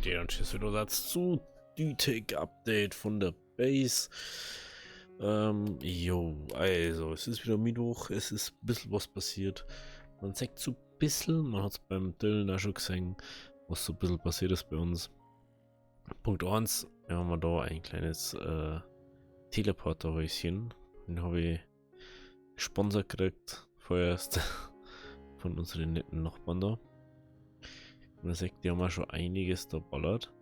Leute und tschüss wieder dazu. DTEC-Update von der Base. Also es ist wieder Mittwoch, es ist ein bisschen was passiert. Man sagt so ein bisschen, man hat es beim Dylan auch schon gesehen, was so ein bisschen passiert ist bei uns. Punkt 1, wir haben da ein kleines Teleporterhäuschen. Den habe ich gesponsert gekriegt, vorerst von unseren netten Nachbarn da. Und man sagt, die haben auch schon einiges da ballert.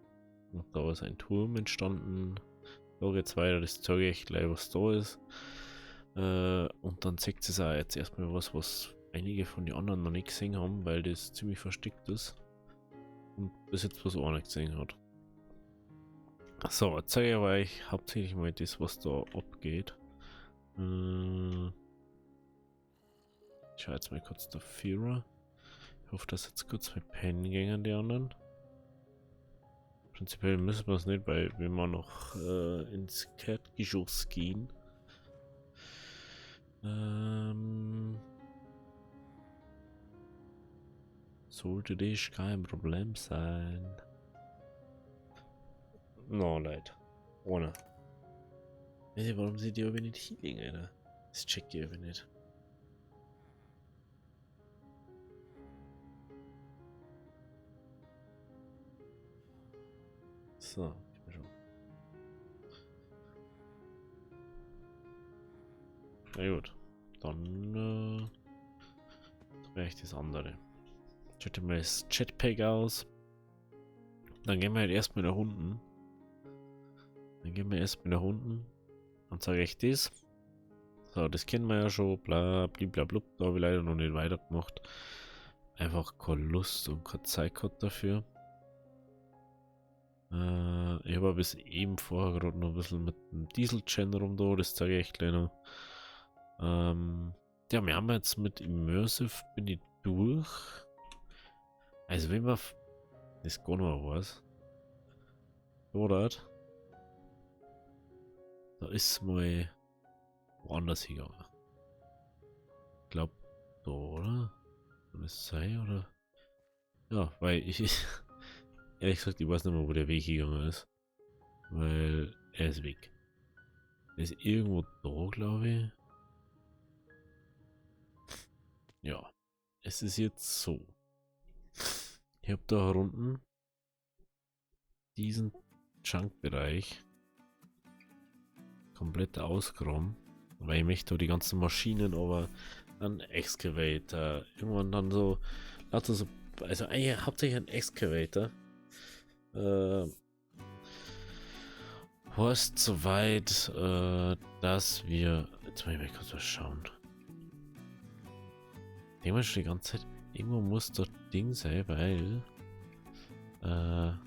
Und da ist ein Turm entstanden. Da geht's weiter, das zeige ich gleich, was da ist. Und dann zeigt es auch jetzt erstmal was einige von den anderen noch nicht gesehen haben, weil das ziemlich versteckt ist. Und bis jetzt was auch nicht gesehen hat. So, jetzt zeige ich euch hauptsächlich mal das, was da abgeht. Ich schaue jetzt mal kurz der Führer. Ich hoffe, dass jetzt kurz mit pennen gehen die anderen. Prinzipiell müssen wir es nicht, weil wir mal noch ins Erdgeschoss gehen. Sollte das kein Problem sein. No, leid. Ohne. Weiß ich, warum sie die aber nicht hinlegen, Alter. Das checkt ihr aber nicht. So, ich bin schon. Na gut, dann wäre ich das andere. Schaut mal das Jetpack aus. Dann gehen wir halt erstmal nach unten. Und sage ich das. So, das kennen wir ja schon. Bla, blub. Da habe ich leider noch nicht weitergemacht. Einfach keine Lust und keine Zeit gehabt dafür. Ich habe bis eben vorher gerade noch ein bisschen mit dem Diesel-Gen rum da, das zeige ich gleich noch. Ja, wir haben jetzt mit Immersive bin ich durch. Also wenn man das gar noch was. Oder? Da ist mal woanders hingegangen. Ich glaube, da, oder? Soll das sein, oder? Ja, weil ich ehrlich gesagt, ich weiß nicht mehr, wo der Weg gegangen ist. Weil er ist weg. Er ist irgendwo da, glaube ich. Ja. Es ist jetzt so. Ich habe da unten diesen Junk-Bereich komplett ausgeräumt. Weil ich möchte die ganzen Maschinen, aber ein Excavator. Irgendwann dann so. Lauter so. Also eigentlich hauptsächlich ein Excavator. Horst soweit, dass wir. Jetzt mal kurz was schauen. Ich denke mal schon die ganze Zeit, irgendwo muss das Ding sein, weil. Da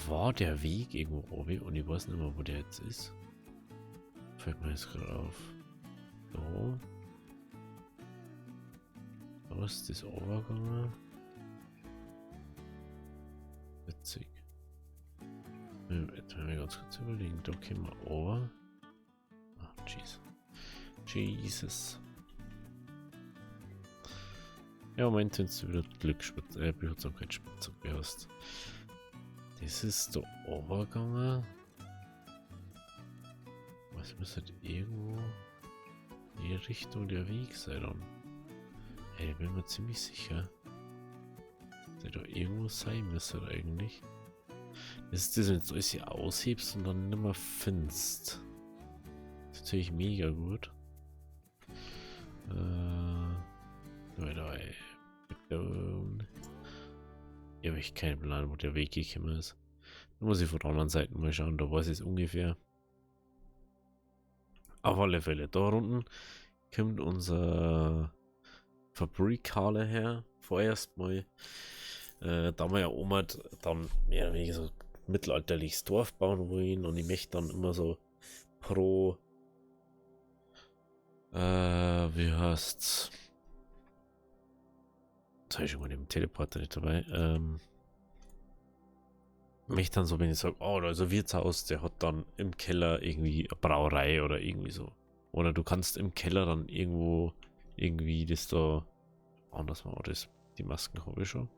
war der Weg irgendwo oben und ich weiß nicht mehr, wo der jetzt ist. Fällt mir jetzt gerade auf. So. Da ist das Overgang. Witzig. Jetzt werden wir ganz kurz überlegen. Da können wir over. Ach, Jesus. Ja, Moment, wenn du wieder Behutsamkeitsspitzhacke hast. Das ist der Overgang. Was müsste irgendwo in die Richtung der Weg sein dann? Hey, ich bin mir ziemlich sicher. Der da irgendwo sein müsste eigentlich. Das ist das, wenn du alles hier aushebst und dann nicht mehr findest. Das ist natürlich mega gut. Leute, hier habe ich keinen Plan, wo der Weg gekommen ist. Da muss ich von der anderen Seite mal schauen, da weiß ich es ungefähr. Auf alle Fälle, da unten kommt unser Fabrikhalle her. Vorerst mal, da wir ja Oma dann mehr oder weniger so mittelalterliches Dorf bauen wollen und ich möchte dann immer so pro wie heißt's? Jetzt habe ich schon mal den Teleporter nicht dabei. Möchte dann so, wenn ich sage, oh, da ist ein Wirtshaus, der hat dann im Keller irgendwie eine Brauerei oder irgendwie so. Oder du kannst im Keller dann irgendwo irgendwie das da anders machen. Das, die Masken habe ich schon.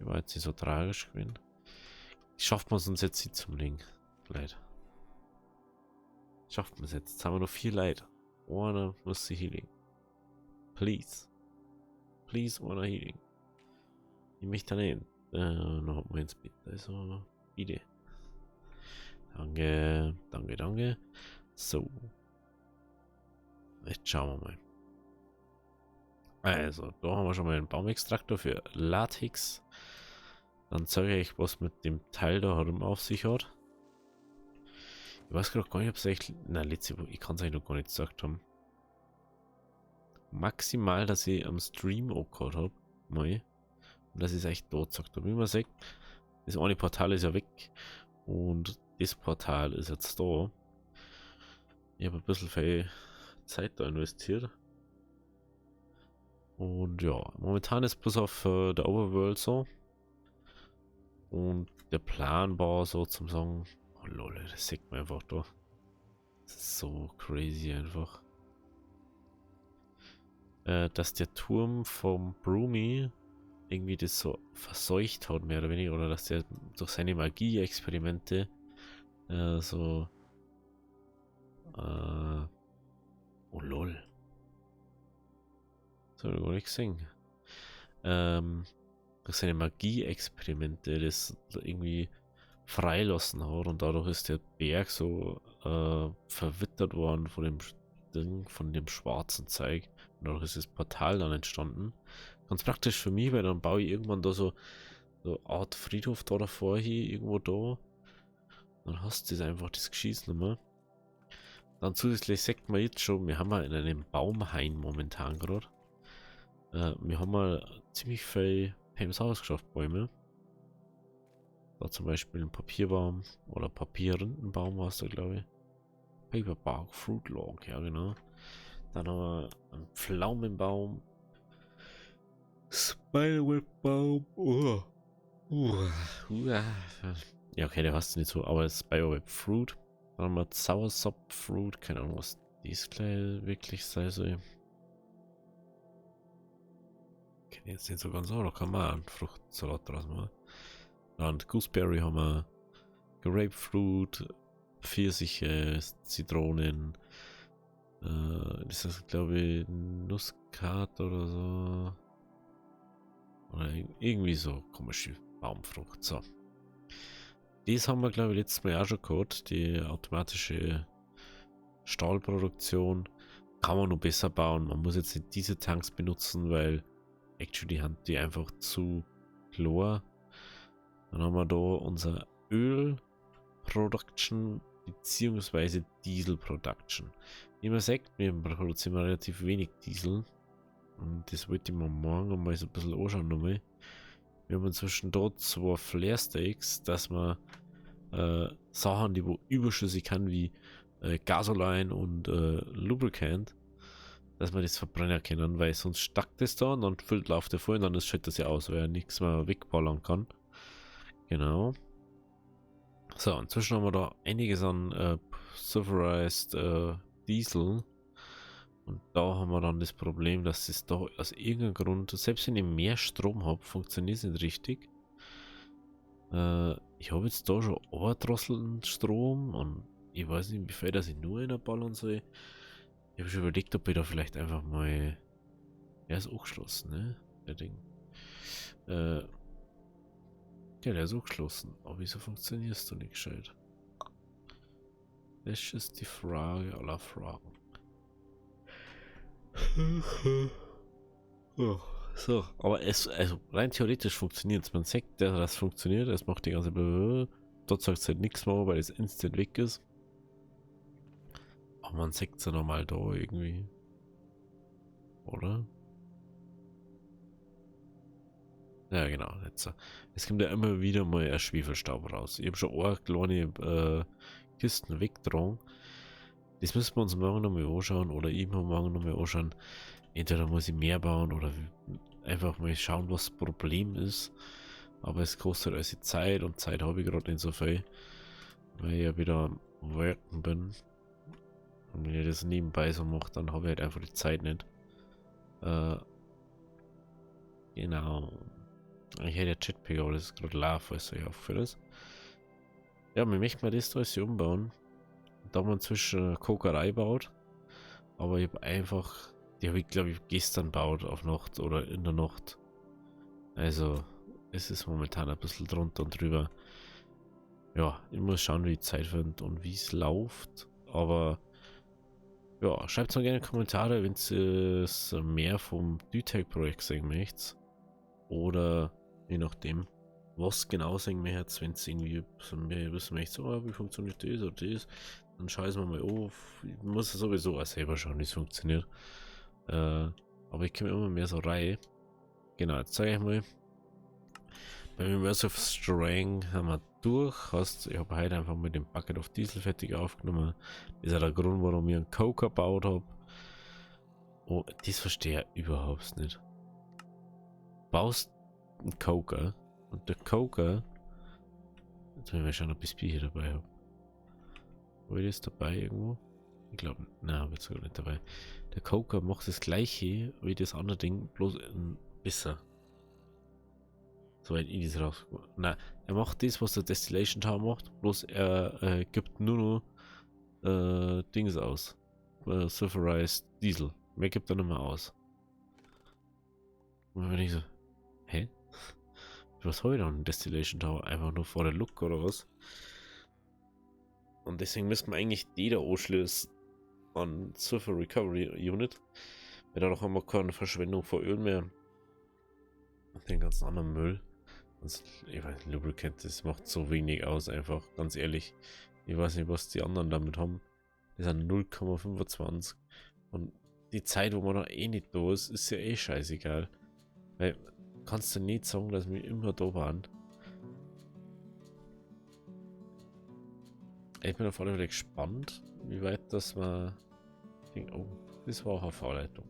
Die war jetzt nicht so tragisch gewesen. Schafft man es uns jetzt nicht zum Link? Leid. Schafft man es jetzt? Jetzt haben wir noch 4 Leute. Einer muss sie healing. Please. Please, einer healing. Ich möchte da nicht. Noch hat man ins Bett. Also, bitte. Danke, danke, danke. So. Jetzt schauen wir mal. Also, da haben wir schon mal einen Baumextraktor für Latex. Dann zeige ich, was mit dem Teil da herum auf sich hat. Ich weiß gerade gar nicht, ob es echt... Na, letzte Woche, ich kann es eigentlich noch gar nicht gesagt haben. Maximal, dass ich am Stream auch gehabt habe. Mal. Und das ist echt dort gesagt habe. Wie man sagt, das eine Portal ist ja weg. Und das Portal ist jetzt da. Ich habe ein bisschen viel Zeit da investiert. Und ja, momentan ist bloß auf der Overworld so. Und der Plan war so zum sagen, oh lol, das sieht man einfach da. Das ist so crazy einfach. Dass der Turm vom Broomy irgendwie das so verseucht hat, mehr oder weniger, oder dass der durch seine Magie-Experimente so oh lol. Das habe ich gar nicht gesehen. Durch seine Magie-Experimente das irgendwie freilassen hat und dadurch ist der Berg so verwittert worden von dem Ding, von dem schwarzen Zeug. Und dadurch ist das Portal dann entstanden. Ganz praktisch für mich, weil dann baue ich irgendwann da so Art Friedhof da davor hier, irgendwo da. Dann hast du das einfach, das Geschießen nicht mehr. Dann zusätzlich sagt man jetzt schon, wir haben ja in einem Baumhain momentan gerade. Wir haben mal ziemlich viel Heimshaus geschafft, Bäume. Da zum Beispiel ein Papierbaum oder Papierrindenbaum war es da, glaube ich. Paperbark Fruit Log, ja genau. Dann haben wir einen Pflaumenbaum. Spiderweb-Baum. Ja, okay, der heißt nicht so, aber Spiderweb Fruit. Dann haben wir Soursop Fruit. Keine Ahnung, was dies gleich wirklich sein soll. Kenne ich jetzt nicht so ganz, aber da kann man einen Fruchtsalat draus machen. Dann Gooseberry haben wir, Grapefruit, Pfirsiche, Zitronen, das ist glaube ich Muskat oder so. Oder irgendwie so komische Baumfrucht. So. Das haben wir glaube ich letztes Mal auch schon gehabt, die automatische Stahlproduktion. Kann man noch besser bauen. Man muss jetzt nicht diese Tanks benutzen, weil actually haben die einfach zu klar. Dann haben wir da unser Öl Production beziehungsweise Diesel Production. Wie man sagt, wir produzieren relativ wenig Diesel. Und das wollte ich mir morgen mal so ein bisschen anschauen nochmal. Wir haben inzwischen dort 2 Flare Steaks, dass man Sachen, die wo überschüssig kann, wie Gasoline und Lubricant, dass man das verbrennen können, weil sonst stackt es da und dann läuft der voll und dann schüttet das ja aus, weil er nichts mehr wegballern kann. Genau. So, inzwischen haben wir da einiges an Sulfurized Diesel. Und da haben wir dann das Problem, dass es da aus irgendeinem Grund, selbst wenn ich mehr Strom habe, funktioniert es nicht richtig. Ich habe jetzt da schon overdrosselten Strom und ich weiß nicht, wie viel das ich nur ballern soll. Ich habe schon überlegt, ob ich da vielleicht einfach mal... Er ist auch geschlossen, ne? Der Ding. Ja, der ist auch geschlossen. Aber wieso funktioniert es doch nicht gescheit? Das ist die Frage aller Fragen. So, aber also rein theoretisch funktioniert es. Man sagt, das funktioniert, es macht die ganze dort sagt es halt nichts mehr, weil es instant weg ist. Aber man sagt es ja nochmal da irgendwie. Oder? Ja, genau. Jetzt, es kommt ja immer wieder mal ein Schwefelstaub raus. Ich habe schon auch kleine Kisten weggetragen. Das müssen wir uns morgen nochmal anschauen oder ich mir morgen nochmal anschauen. Entweder muss ich mehr bauen oder einfach mal schauen, was das Problem ist. Aber es kostet also Zeit und Zeit habe ich gerade nicht so viel, weil ich ja wieder am Worken bin. Und wenn ich das nebenbei so mache, dann habe ich halt einfach die Zeit nicht. Genau. Ich hätte ja Jetpack, aber das ist gerade live, falls euch aufgefallen ist. Ja, wir möchten mal das da alles hier umbauen. Da man zwischen einer Kokerei baut. Aber ich habe einfach, die habe ich glaube ich gestern gebaut auf Nacht oder in der Nacht. Also es ist momentan ein bisschen drunter und drüber. Ja, ich muss schauen, wie die Zeit wird und wie es läuft. Aber ja, schreibt mir gerne Kommentare, wenn ihr mehr vom DTEC-Projekt sehen möchtet. Oder je nachdem, was genau sehen möchtet, wenn es irgendwie so mehr wissen möchtet, so, wie funktioniert das oder das, dann schaue ich es mir mal auf. Ich muss sowieso auch selber schauen, wie es funktioniert. Aber ich komme immer mehr so rein. Genau, jetzt zeige ich mal. Beim Immersive Strength haben wir durch. Ich habe heute einfach mit dem Bucket of Diesel fertig aufgenommen. Das ist auch der Grund, warum ich einen Coker gebaut habe. Oh, das verstehe ich überhaupt nicht. Baust einen Coker und der Coker. Jetzt will ich mal schauen, ob ich das Bier hier dabei habe. Habe ich das dabei irgendwo? Ich glaube, nein, habe ich sogar nicht dabei. Der Coker macht das gleiche wie das andere Ding, bloß besser. Soweit ich das raus. Nein, er macht das, was der Distillation Tower macht, bloß er gibt nur noch Dings aus. Sulfurized Diesel. Mehr gibt er nicht mehr aus. Und dann bin ich so, hä? Was habe ich dann? Distillation Tower? Einfach nur vor der Look oder was? Und deswegen müssen wir eigentlich die da anschließen an Sulfur Recovery Unit. Weil dadurch haben wir keine Verschwendung von Öl mehr. Und den ganzen anderen Müll. Und ich weiß, Lubricant, das macht so wenig aus, einfach, ganz ehrlich. Ich weiß nicht, was die anderen damit haben. Das sind 0,25. Und die Zeit, wo man noch eh nicht da ist, ist ja eh scheißegal. Weil, kannst du nicht sagen, dass wir immer da waren. Ich bin auf alle Fälle gespannt, wie weit das war. Oh, das war auch eine Fahrleitung.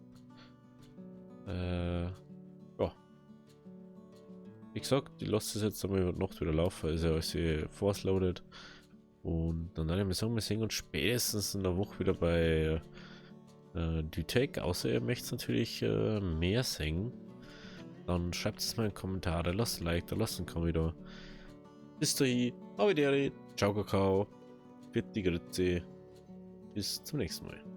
Ja. Wie gesagt, ich lasse das jetzt einmal über die Nacht wieder laufen. Ist ja alles force loaded. Und dann würde ich mal sagen, wir sehen uns spätestens in der Woche wieder bei DTEC. Außer ihr möchtet natürlich mehr singen. Dann schreibt es mal in die Kommentare, lasst ein Like da, lasst einen Kommentar. Bis dahin, ciao Kakao, für die Grütze. Bis zum nächsten Mal.